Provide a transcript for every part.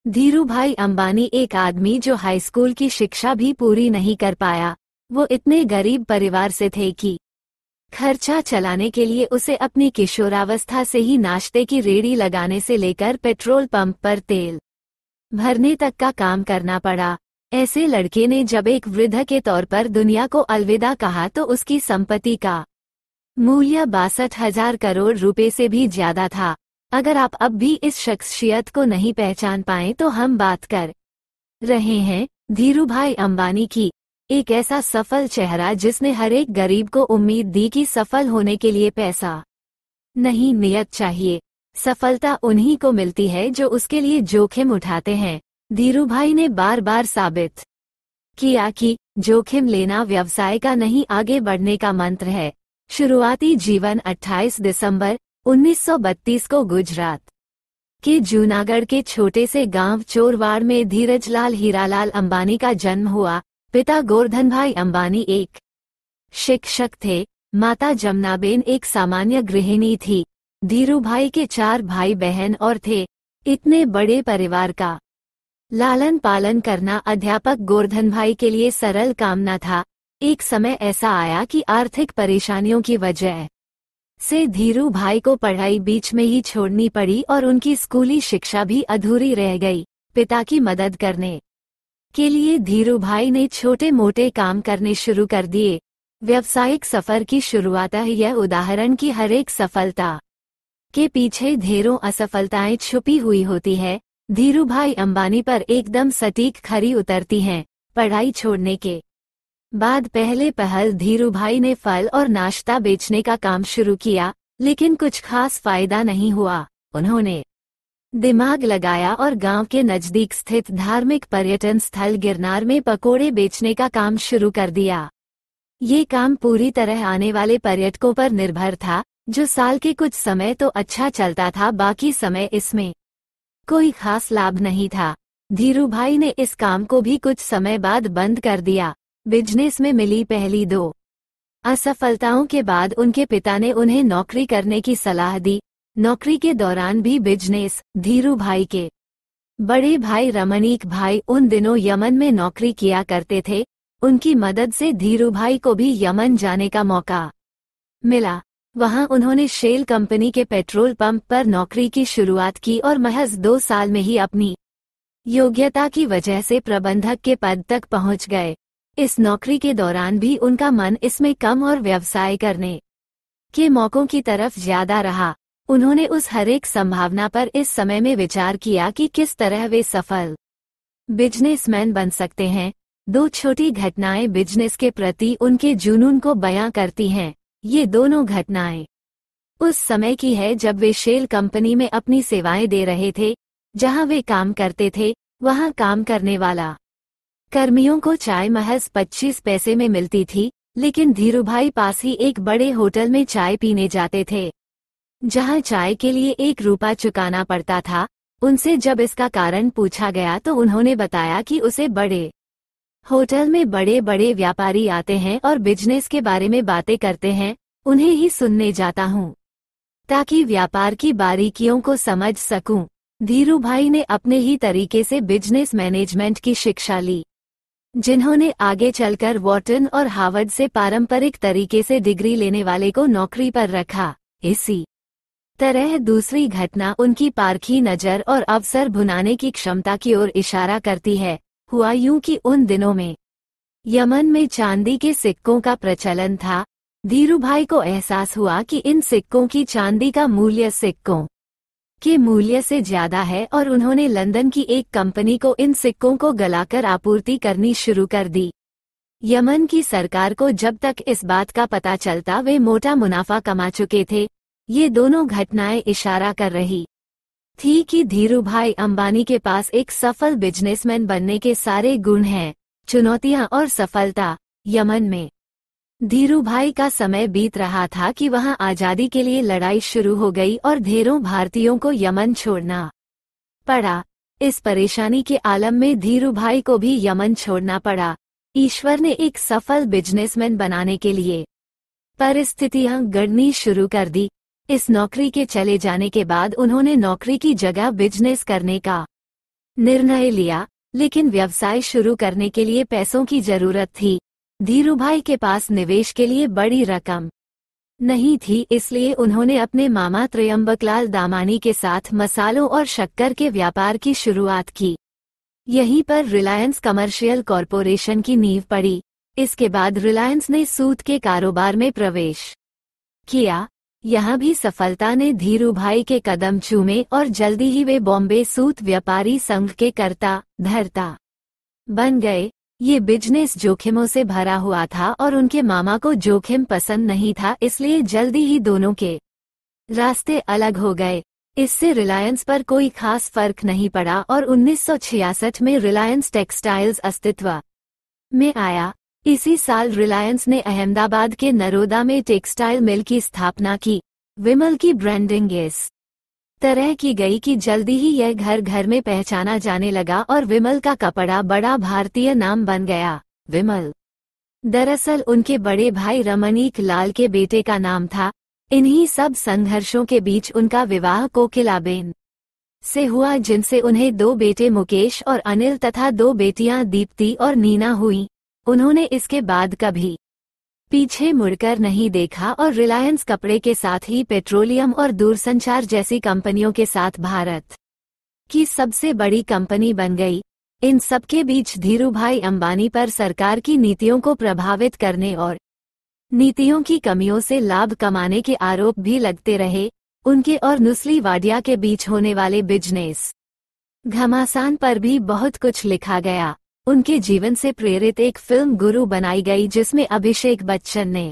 धीरूभाई अंबानी एक आदमी जो हाई स्कूल की शिक्षा भी पूरी नहीं कर पाया। वो इतने गरीब परिवार से थे कि खर्चा चलाने के लिए उसे अपनी किशोरावस्था से ही नाश्ते की रेहड़ी लगाने से लेकर पेट्रोल पंप पर तेल भरने तक का काम करना पड़ा। ऐसे लड़के ने जब एक वृद्ध के तौर पर दुनिया को अलविदा कहा तो उसकी संपत्ति का मूल्य 62,000 करोड़ रुपए से भी ज्यादा था। अगर आप अब भी इस शख्सियत को नहीं पहचान पाए तो हम बात कर रहे हैं धीरूभाई अंबानी की। एक ऐसा सफल चेहरा जिसने हर एक गरीब को उम्मीद दी कि सफल होने के लिए पैसा नहीं, नियत चाहिए। सफलता उन्हीं को मिलती है जो उसके लिए जोखिम उठाते हैं। धीरूभाई ने बार बार साबित किया कि जोखिम लेना व्यवसाय का नहीं, आगे बढ़ने का मंत्र है। शुरुआती जीवन 28 दिसंबर 1932 को गुजरात के जूनागढ़ के छोटे से गांव चोरवाड़ में धीरजलाल हीरालाल अंबानी का जन्म हुआ। पिता गोवर्धनभाई अंबानी एक शिक्षक थे। माता जमनाबेन एक सामान्य गृहिणी थी। धीरूभाई के 4 भाई बहन और थे। इतने बड़े परिवार का लालन पालन करना अध्यापक गोवर्धनभाई के लिए सरल काम न था। एक समय ऐसा आया कि आर्थिक परेशानियों की वजह से धीरूभाई को पढ़ाई बीच में ही छोड़नी पड़ी और उनकी स्कूली शिक्षा भी अधूरी रह गई। पिता की मदद करने के लिए धीरूभाई ने छोटे मोटे काम करने शुरू कर दिए। व्यावसायिक सफर की शुरुआत यह उदाहरण की हर एक सफलता के पीछे ढेरों असफलताएं छुपी हुई होती है। धीरूभाई अंबानी पर एकदम सटीक खरी उतरती हैं। पढ़ाई छोड़ने के बाद पहले पहल धीरूभाई ने फल और नाश्ता बेचने का काम शुरू किया, लेकिन कुछ खास फायदा नहीं हुआ। उन्होंने दिमाग लगाया और गांव के नजदीक स्थित धार्मिक पर्यटन स्थल गिरनार में पकोड़े बेचने का काम शुरू कर दिया। ये काम पूरी तरह आने वाले पर्यटकों पर निर्भर था, जो साल के कुछ समय तो अच्छा चलता था, बाकी समय इसमें कोई खास लाभ नहीं था। धीरूभाई ने इस काम को भी कुछ समय बाद बंद कर दिया। बिजनेस में मिली पहली 2 असफलताओं के बाद उनके पिता ने उन्हें नौकरी करने की सलाह दी। नौकरी के दौरान भी बिजनेस। धीरूभाई के बड़े भाई रमणीक भाई उन दिनों यमन में नौकरी किया करते थे। उनकी मदद से धीरूभाई को भी यमन जाने का मौका मिला। वहां उन्होंने शेल कंपनी के पेट्रोल पंप पर नौकरी की शुरुआत की और महज 2 साल में ही अपनी योग्यता की वजह से प्रबंधक के पद तक पहुंच गए। इस नौकरी के दौरान भी उनका मन इसमें कम और व्यवसाय करने के मौकों की तरफ ज्यादा रहा। उन्होंने उस हर एक संभावना पर इस समय में विचार किया कि किस तरह वे सफल बिजनेसमैन बन सकते हैं। 2 छोटी घटनाएं बिजनेस के प्रति उनके जुनून को बयां करती हैं। ये दोनों घटनाएं उस समय की है जब वे शेल कंपनी में अपनी सेवाएं दे रहे थे। जहां वे काम करते थे, वहां काम करने वाला कर्मियों को चाय महज 25 पैसे में मिलती थी, लेकिन धीरूभाई पास ही एक बड़े होटल में चाय पीने जाते थे, जहां चाय के लिए 1 रुपया चुकाना पड़ता था। उनसे जब इसका कारण पूछा गया तो उन्होंने बताया कि उसे बड़े होटल में बड़े बड़े व्यापारी आते हैं और बिजनेस के बारे में बातें करते हैं, उन्हें ही सुनने जाता हूँ ताकि व्यापार की बारीकियों को समझ सकूं। धीरूभाई ने अपने ही तरीके से बिजनेस मैनेजमेंट की शिक्षा ली, जिन्होंने आगे चलकर वॉर्टन और हार्वर्ड से पारंपरिक तरीके से डिग्री लेने वाले को नौकरी पर रखा। इसी तरह दूसरी घटना उनकी पारखी नज़र और अवसर भुनाने की क्षमता की ओर इशारा करती है। हुआ यूं कि उन दिनों में यमन में चांदी के सिक्कों का प्रचलन था। धीरूभाई को एहसास हुआ कि इन सिक्कों की चांदी का मूल्य सिक्कों के मूल्य से ज्यादा है और उन्होंने लंदन की एक कंपनी को इन सिक्कों को गलाकर आपूर्ति करनी शुरू कर दी। यमन की सरकार को जब तक इस बात का पता चलता वे मोटा मुनाफा कमा चुके थे। ये दोनों घटनाएं इशारा कर रही थी कि धीरूभाई अंबानी के पास एक सफल बिजनेसमैन बनने के सारे गुण हैं। चुनौतियां और सफलता। यमन में धीरूभाई का समय बीत रहा था कि वहां आजादी के लिए लड़ाई शुरू हो गई और ढेरों भारतीयों को यमन छोड़ना पड़ा। इस परेशानी के आलम में धीरूभाई को भी यमन छोड़ना पड़ा। ईश्वर ने एक सफल बिजनेसमैन बनाने के लिए परिस्थितियां गढ़नी शुरू कर दी। इस नौकरी के चले जाने के बाद उन्होंने नौकरी की जगह बिजनेस करने का निर्णय लिया, लेकिन व्यवसाय शुरू करने के लिए पैसों की जरूरत थी। धीरूभाई के पास निवेश के लिए बड़ी रकम नहीं थी, इसलिए उन्होंने अपने मामा त्रयंबकलाल दामानी के साथ मसालों और शक्कर के व्यापार की शुरुआत की। यहीं पर रिलायंस कमर्शियल कॉरपोरेशन की नींव पड़ी। इसके बाद रिलायंस ने सूत के कारोबार में प्रवेश किया। यहाँ भी सफलता ने धीरूभाई के कदम चूमे और जल्दी ही वे बॉम्बे सूत व्यापारी संघ के कर्ता धर्ता बन गए। ये बिजनेस जोखिमों से भरा हुआ था और उनके मामा को जोखिम पसंद नहीं था, इसलिए जल्दी ही दोनों के रास्ते अलग हो गए। इससे रिलायंस पर कोई खास फर्क नहीं पड़ा और 1966 में रिलायंस टेक्सटाइल्स अस्तित्व में आया। इसी साल रिलायंस ने अहमदाबाद के नरोदा में टेक्सटाइल मिल की स्थापना की। विमल की ब्रांडिंग इस तरह की गई कि जल्दी ही यह घर घर में पहचाना जाने लगा और विमल का कपड़ा बड़ा भारतीय नाम बन गया। विमल दरअसल उनके बड़े भाई रमणीक लाल के बेटे का नाम था। इन्हीं सब संघर्षों के बीच उनका विवाह कोकिलाबेन से हुआ, जिनसे उन्हें 2 बेटे मुकेश और अनिल तथा 2 बेटियां दीप्ति और नीना हुईं। उन्होंने इसके बाद कभी पीछे मुड़कर नहीं देखा और रिलायंस कपड़े के साथ ही पेट्रोलियम और दूरसंचार जैसी कंपनियों के साथ भारत की सबसे बड़ी कंपनी बन गई। इन सबके बीच धीरूभाई अंबानी पर सरकार की नीतियों को प्रभावित करने और नीतियों की कमियों से लाभ कमाने के आरोप भी लगते रहे। उनके और नुस्ली वाडिया के बीच होने वाले बिजनेस घमासान पर भी बहुत कुछ लिखा गया। उनके जीवन से प्रेरित एक फिल्म गुरु बनाई गई, जिसमें अभिषेक बच्चन ने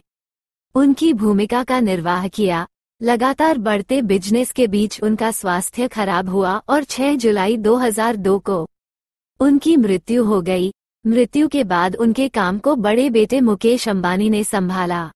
उनकी भूमिका का निर्वाह किया। लगातार बढ़ते बिजनेस के बीच उनका स्वास्थ्य खराब हुआ और 6 जुलाई 2002 को उनकी मृत्यु हो गई। मृत्यु के बाद उनके काम को बड़े बेटे मुकेश अंबानी ने संभाला।